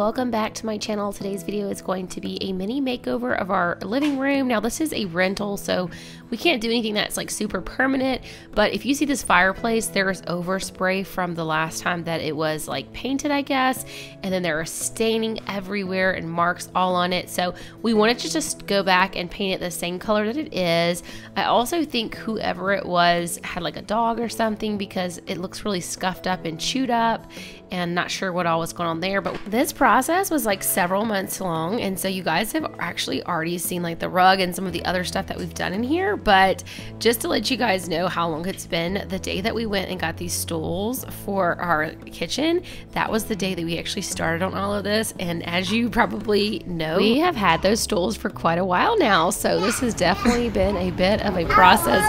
welcome back to my channel. Today's video is going to be a mini makeover of our living room. Now this is a rental, so we can't do anything that's like super permanent, but if you see this fireplace, there is overspray from the last time that it was like painted, I guess, and then there are staining everywhere and marks all on it. So we wanted to just go back and paint it the same color that it is. I also think whoever it was had like a dog or something because it looks really scuffed up and chewed up, and not sure what all was going on there. But this process was like several months long, and so you guys have actually already seen like the rug and some of the other stuff that we've done in here. But just to let you guys know how long it's been, the day that we went and got these stools for our kitchen, that was the day that we actually started on all of this. And as you probably know, we have had those stools for quite a while now, so this has definitely been a bit of a process.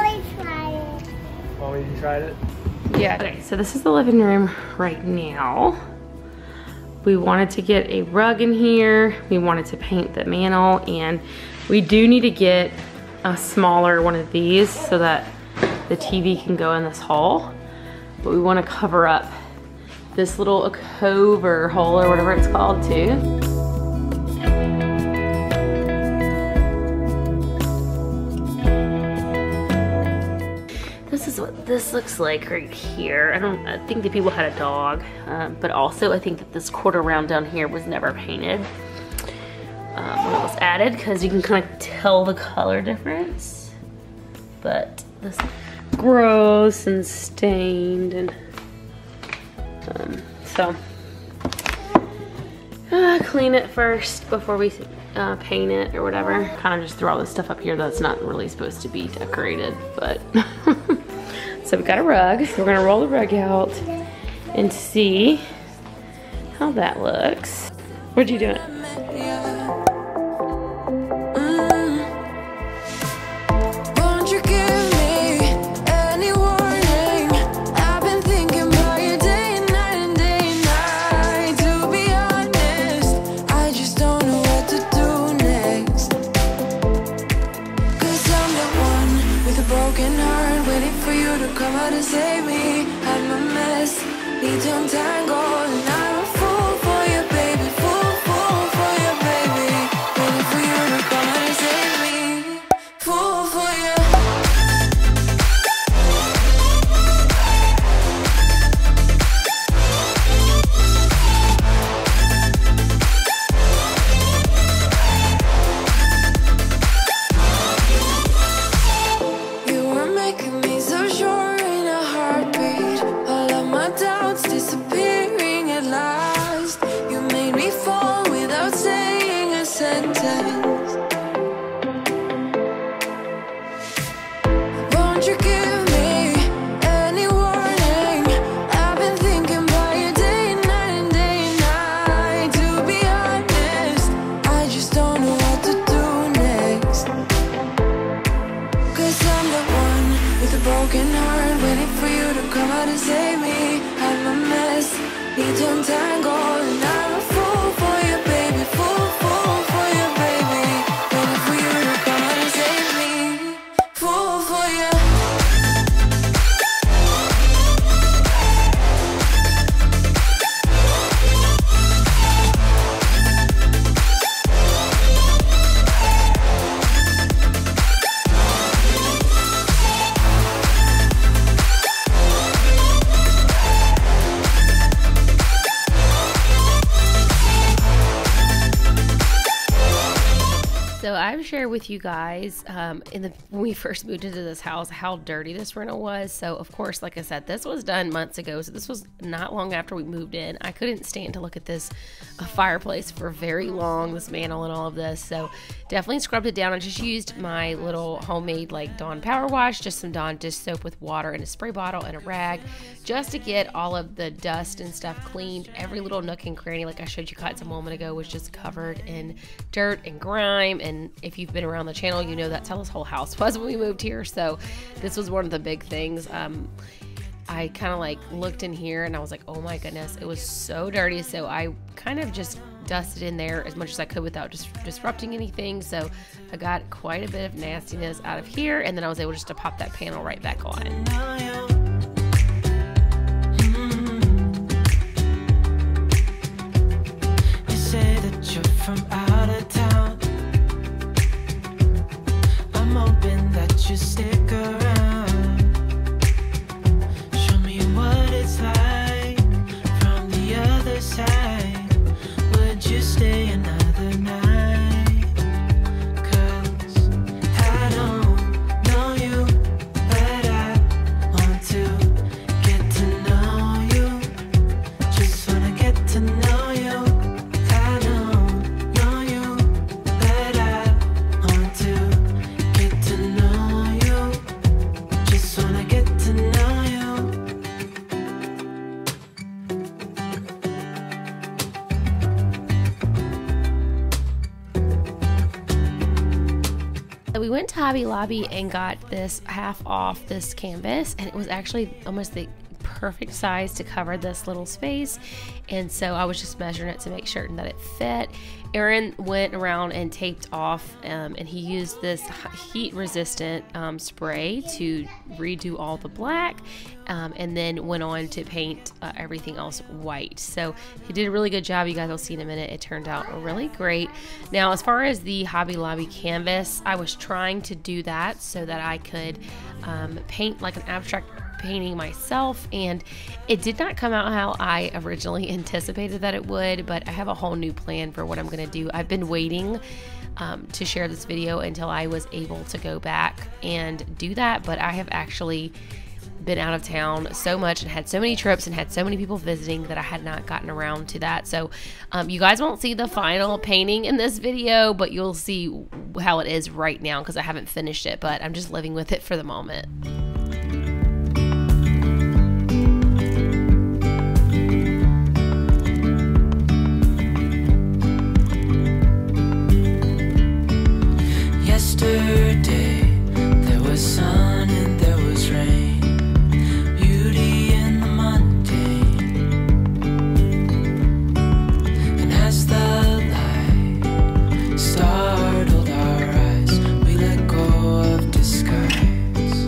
Mommy, you tried it? Yeah. Okay, so this is the living room right now. We wanted to get a rug in here. We wanted to paint the mantle, and we do need to get a smaller one of these so that the TV can go in this hole. But we want to cover up this little Makeover hole or whatever it's called too. This is what this looks like right here. I think the people had a dog, but also I think that this quarter round down here was never painted when it was added, because you can kind of tell the color difference. But this is gross and stained, and so clean it first before we paint it or whatever. Kind of just throw all this stuff up here that's not really supposed to be decorated, but so we've got a rug. So we're gonna roll the rug out and see how that looks. What'd you do it? So I've shared with you guys when we first moved into this house how dirty this rental was. So of course, like I said, this was done months ago, so this was not long after we moved in. I couldn't stand to look at this fireplace for very long, this mantle and all of this. So definitely scrubbed it down. I just used my little homemade like Dawn power wash, just some Dawn dish soap with water and a spray bottle and a rag, just to get all of the dust and stuff cleaned. Every little nook and cranny, like I showed you guys a moment ago, was just covered in dirt and grime. And if you've been around the channel, you know that's how this whole house was when we moved here. So this was one of the big things. I kind of like looked in here and I was like, oh my goodness, it was so dirty. So I kind of just dusted in there as much as I could without just disrupting anything. So I got quite a bit of nastiness out of here, and then I was able just to pop that panel right back on. from out of town. I'm hoping that you stick around. Show me what it's like from the other side. Would you stay another night? 'Cause I don't know you, but I want to get to know you. Just wanna get to know you. I don't know you, but I want to get to know you. Just wanna get to know you. We went to Hobby Lobby and got this half off this canvas, and it was actually almost the perfect size to cover this little space. And so I was just measuring it to make certain that it fit. Aaron went around and taped off, and he used this heat resistant spray to redo all the black, and then went on to paint everything else white. So he did a really good job. You guys will see in a minute. It turned out really great. Now, as far as the Hobby Lobby canvas, I was trying to do that so that I could paint like an abstract painting myself, and it did not come out how I originally anticipated that it would, but I have a whole new plan for what I'm going to do. I've been waiting to share this video until I was able to go back and do that, but I have actually been out of town so much and had so many trips and had so many people visiting that I had not gotten around to that. So you guys won't see the final painting in this video, but you'll see how it is right now because I haven't finished it, but I'm just living with it for the moment. Yesterday, there was sun and there was rain, beauty in the mundane. And as the light startled our eyes, we let go of disguise.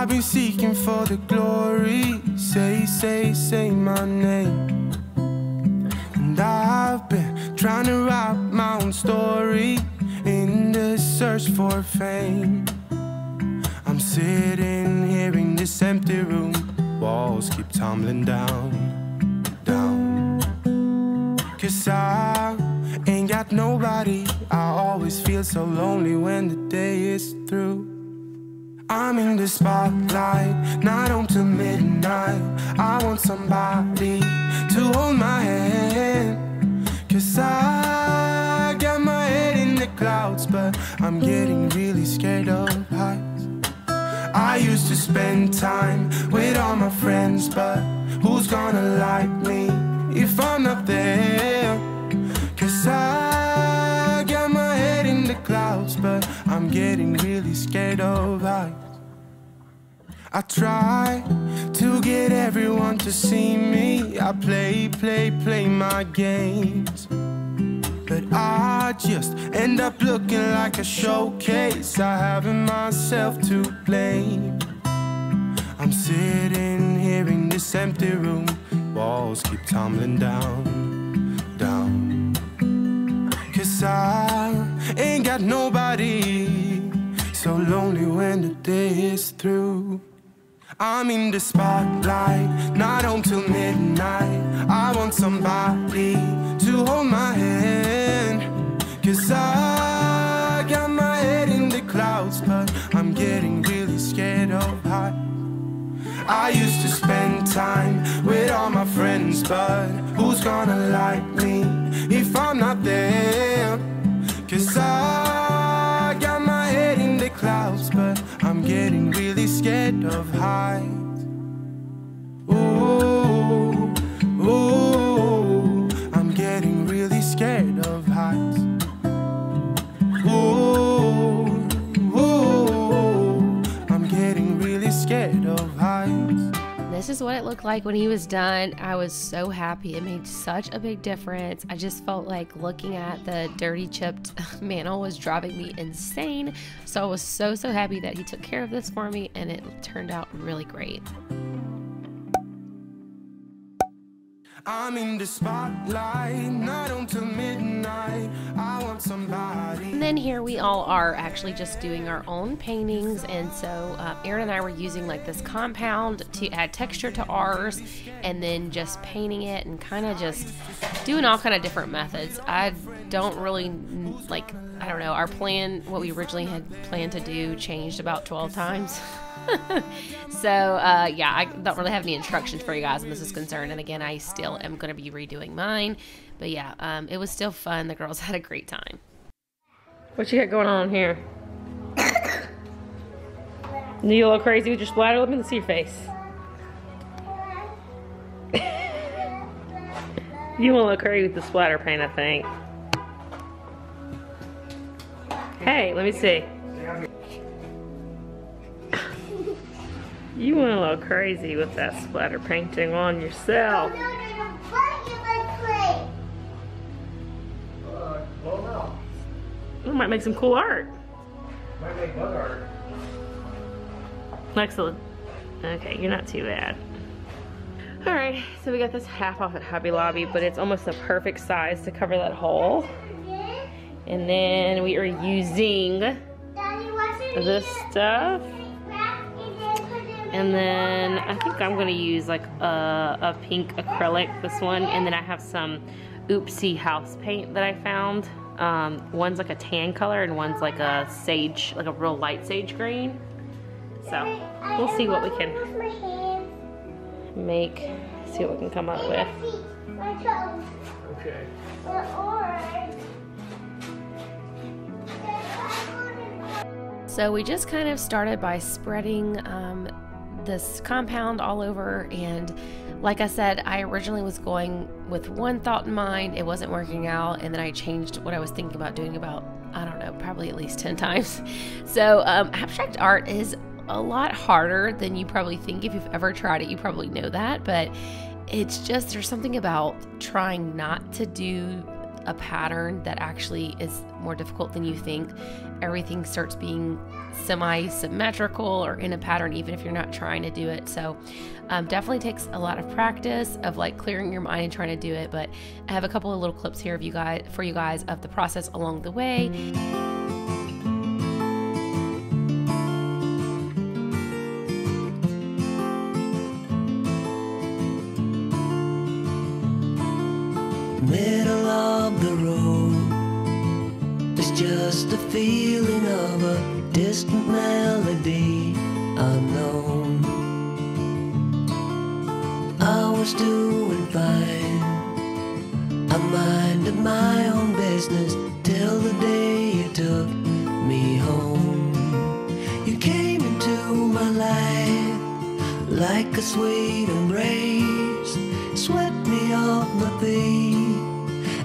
I've been seeking for the glory. Say my name. And I've been trying to write my own story in the search for fame. I'm sitting here in this empty room. Walls keep tumbling down. 'Cause I ain't got nobody. I always feel so lonely when the day is through. I'm in the spotlight, night on till midnight. I want somebody to hold my hand. 'Cause I got my head in the clouds, but I'm getting really scared of heights. I used to spend time with all my friends, but who's gonna like me if I'm not there? 'Cause I got my head in the clouds, but I'm getting really scared of heights. I try to get everyone to see me. I play my games, but I just end up looking like a showcase. I haven't myself to blame. I'm sitting here in this empty room. Walls keep tumbling down. 'Cause I ain't got nobody. So lonely when the day is through. I'm in the spotlight, night on till midnight. I want somebody to hold my hand. 'Cause I got my head in the clouds, but I'm getting really scared of heights. I used to spend time with all my friends, but who's gonna like me if I'm not there? 'Cause I got my head in the clouds, but I'm getting really scared of heights. Ooh, ooh, I'm getting really scared of heights. Ooh, ooh, I'm getting really scared of heights. This is what it looked like when he was done. I was so happy. It made such a big difference. I just felt like looking at the dirty chipped mantle was driving me insane. So I was so happy that he took care of this for me, and it turned out really great. I'm in the spotlight, not until midnight. I want somebody. And then here we all are actually just doing our own paintings. And so Aaron and I were using like this compound to add texture to ours, and then just painting it and kind of just doing all kind of different methods. I don't really like, I don't know, our plan, what we originally had planned to do, changed about 12 times. So yeah, I don't really have any instructions for you guys when this is concerned, and again, I still am going to be redoing mine, but yeah, it was still fun. The girls had a great time. What you got going on here? You look crazy with your splatter? Let me see your face. You won't look crazy with the splatter paint, I think. Hey, let me see. You went a little crazy with that splatter painting on yourself. Oh, no. It might make some cool art. Might make bug art. Excellent. Okay, you're not too bad. Alright, so we got this half off at Hobby Lobby, but it's almost the perfect size to cover that hole. And then we are using this stuff. And then I think I'm gonna use like a pink acrylic, this one, and then I have some Oopsie house paint that I found. One's like a tan color and one's like a sage, like a real light sage green. So we'll see what we can make, see what we can come up with. Okay. So we just kind of started by spreading this compound all over, and like I said, I originally was going with one thought in mind. It wasn't working out, and then I changed what I was thinking about doing about, I don't know, probably at least 10 times. So abstract art is a lot harder than you probably think. If you've ever tried it, you probably know that, but it's just, there's something about trying not to do a pattern that actually is more difficult than you think. Everything starts being semi-symmetrical or in a pattern, even if you're not trying to do it. So definitely takes a lot of practice of like clearing your mind and trying to do it. But I have a couple of little clips here for you guys of the process along the way. Middle of the road, there's just a feeling of a distant melody unknown. I was doing fine, I minded my own business till the day you took me home. You came into my life like a sweet embrace, swept me off my feet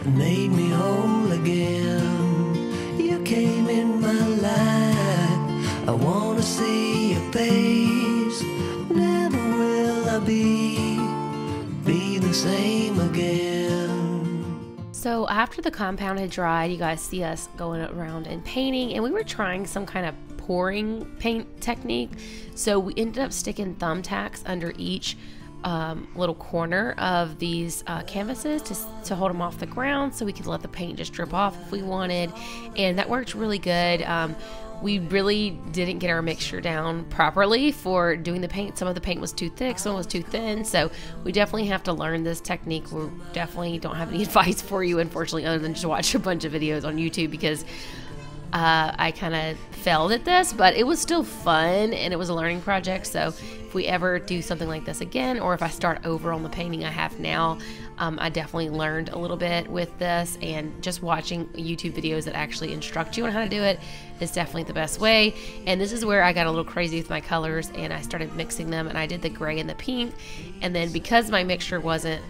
and made me whole again. You came in my life, I wanna see your face. Never will I be the same again. So after the compound had dried, you guys see us going around and painting, and we were trying some kind of pouring paint technique. So we ended up sticking thumbtacks under each little corner of these canvases to hold them off the ground, so we could let the paint just drip off if we wanted, and that worked really good. We really didn't get our mixture down properly for doing the paint. Some of the paint was too thick, some was too thin, so we definitely have to learn this technique. We definitely don't have any advice for you, unfortunately, other than just watch a bunch of videos on YouTube, because I kind of failed at this, but it was still fun and it was a learning project. So if we ever do something like this again, or if I start over on the painting I have now, I definitely learned a little bit with this, and just watching YouTube videos that actually instruct you on how to do it is definitely the best way. And this is where I got a little crazy with my colors, and I started mixing them, and I did the gray and the pink, and then because my mixture wasn't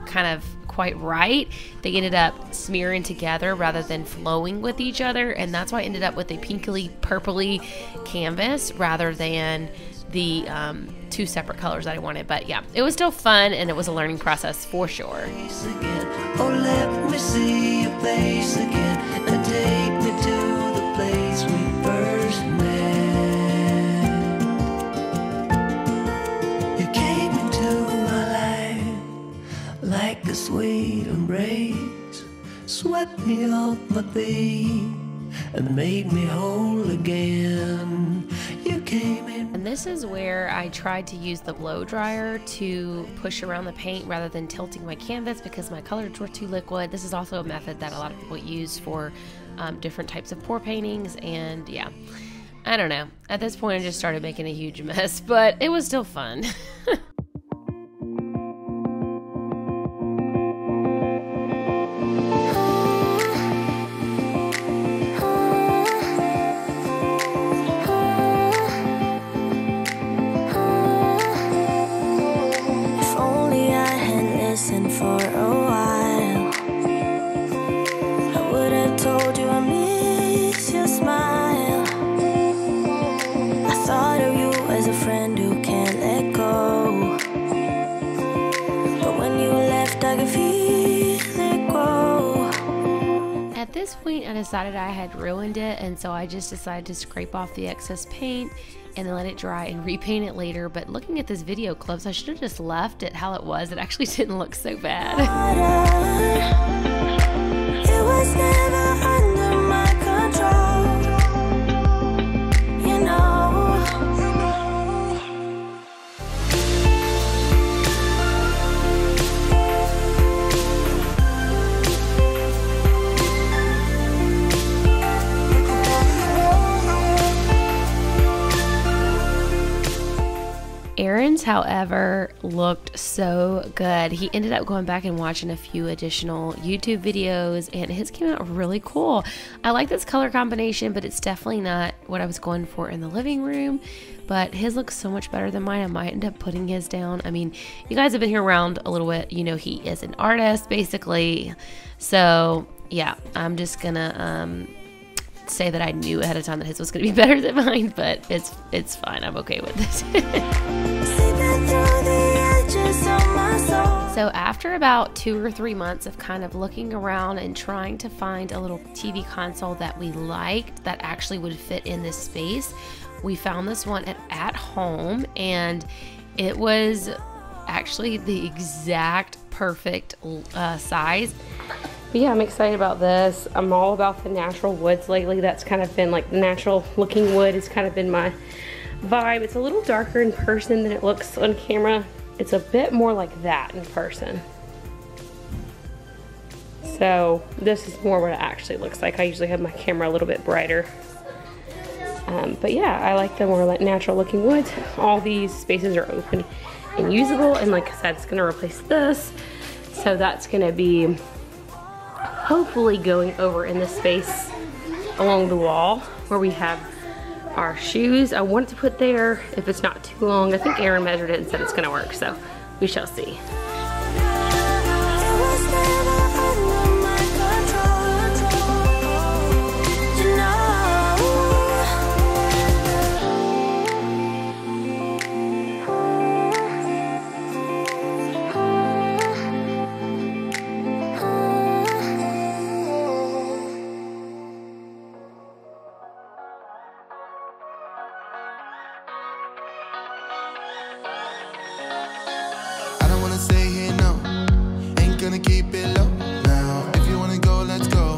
kind of quite right, they ended up smearing together rather than flowing with each other, and that's why I ended up with a pinkly purpley canvas rather than the two separate colors that I wanted. But yeah, it was still fun, and it was a learning process for sure. Oh, let me see your face again, and take me to the place we first met. You came into my life like a sweet embrace, swept me off my feet and made me whole again. You came in. And this is where I tried to use the blow dryer to push around the paint rather than tilting my canvas, because my colors were too liquid. This is also a method that a lot of people use for different types of pour paintings, and yeah, I don't know. At this point I just started making a huge mess, but it was still fun. For a while, I would have told you I miss your smile. I thought of you as a friend who can't let go, but when you left I could feel it grow. At this point I decided I had ruined it, and so I just decided to scrape off the excess paint and then let it dry and repaint it later. But looking at this video clips, I should have just left it how it was. It actually didn't look so bad. It was never under my control, you know. Aaron's, however, looked so good. He ended up going back and watching a few additional YouTube videos, and his came out really cool. I like this color combination, but it's definitely not what I was going for in the living room. But his looks so much better than mine. I might end up putting his down. I mean, you guys have been here around a little bit. You know he is an artist, basically. So, yeah, I'm just gonna say that I knew ahead of time that his was going to be better than mine, but it's fine. I'm okay with this. So after about 2 or 3 months of kind of looking around and trying to find a little TV console that we liked that actually would fit in this space, we found this one at home, and it was actually the exact perfect size. But yeah, I'm excited about this. I'm all about the natural woods lately. That's kind of been like the natural looking wood has kind of been my vibe. It's a little darker in person than it looks on camera. It's a bit more like that in person. So this is more what it actually looks like. I usually have my camera a little bit brighter. But yeah, I like the more like natural looking woods. All these spaces are open and usable, and like I said, it's gonna replace this. So that's gonna be hopefully going over in this space along the wall where we have our shoes. I wanted to put there if it's not too long. I think Aaron measured it and said it's gonna work, so we shall see. Keep it low now. If you wanna go, let's go.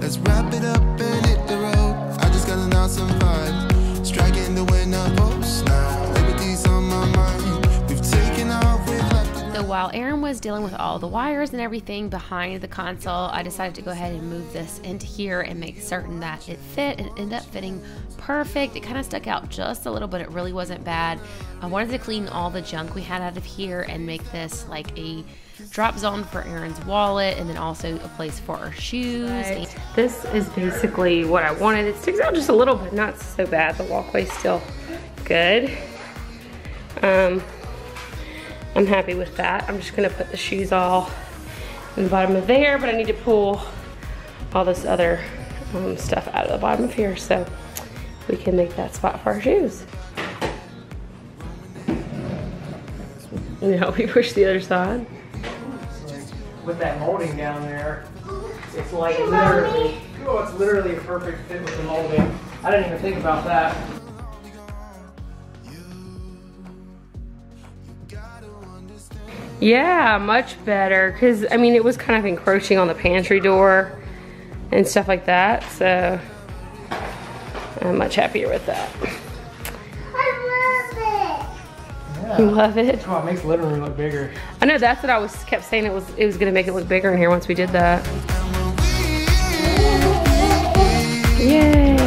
Let's wrap it up and hit the road. I just got an awesome vibe, striking the winner post now. Liberty's on my mind. We've taken off with like. So while Aaron was dealing with all the wires and everything behind the console, I decided to go ahead and move this into here and make certain that it fit, and it ended up fitting perfect. It kind of stuck out just a little, but it really wasn't bad. I wanted to clean all the junk we had out of here and make this like a drop zone for Aaron's wallet, and then also a place for our shoes. Right. This is basically what I wanted. It sticks out just a little bit, not so bad. The walkway's still good. I'm happy with that. I'm just gonna put the shoes all in the bottom of there, but I need to pull all this other stuff out of the bottom of here so we can make that spot for our shoes. You know, we push the other side. With that molding down there, it's like literally, oh, it's literally a perfect fit with the molding. I didn't even think about that. Yeah, much better, because I mean it was kind of encroaching on the pantry door and stuff like that, so I'm much happier with that. You love it? Oh, it makes the living room look bigger. I know, that's what I kept saying, it was gonna make it look bigger in here once we did that. Yay!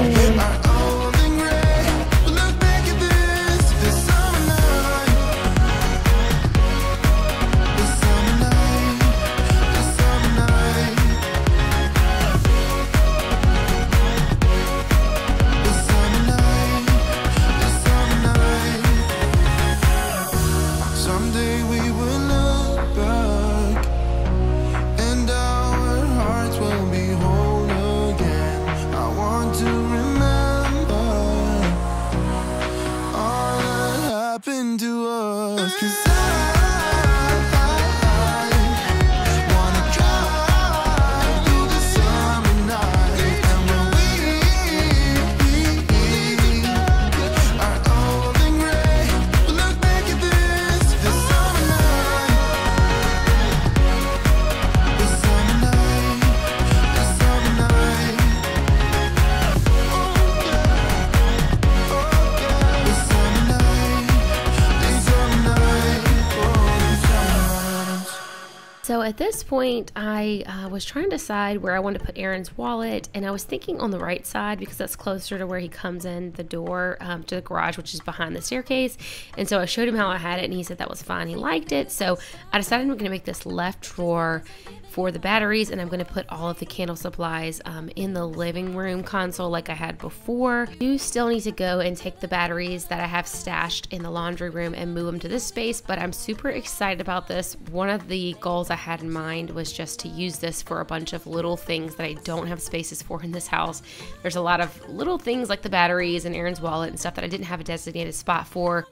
So at this point, I was trying to decide where I wanted to put Aaron's wallet, and I was thinking on the right side because that's closer to where he comes in the door to the garage, which is behind the staircase. And so I showed him how I had it, and he said that was fine. He liked it. So I decided I'm going to make this left drawer for the batteries, and I'm going to put all of the candle supplies in the living room console like I had before. You still need to go and take the batteries that I have stashed in the laundry room and move them to this space, but I'm super excited about this. One of the goals I had had in mind was just to use this for a bunch of little things that I don't have spaces for in this house. There's a lot of little things like the batteries and Aaron's wallet and stuff that I didn't have a designated spot for,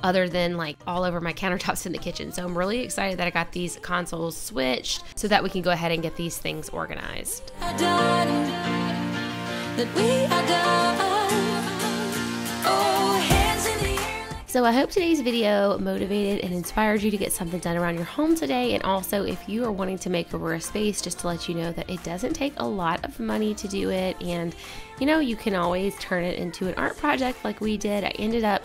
other than like all over my countertops in the kitchen. So I'm really excited that I got these consoles switched so that we can go ahead and get these things organized. So I hope today's video motivated and inspired you to get something done around your home today. And also, if you are wanting to make over a space, just to let you know that it doesn't take a lot of money to do it. And you know, you can always turn it into an art project like we did. I ended up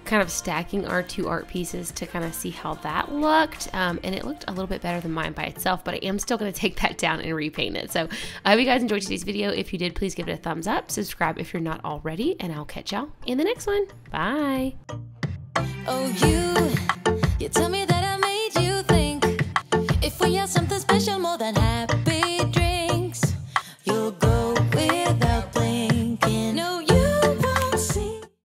kind of stacking our 2 art pieces to kind of see how that looked. And it looked a little bit better than mine by itself, but I am still going to take that down and repaint it. So I hope you guys enjoyed today's video. If you did, please give it a thumbs up, subscribe if you're not already, and I'll catch y'all in the next one. Bye. Oh, you tell me that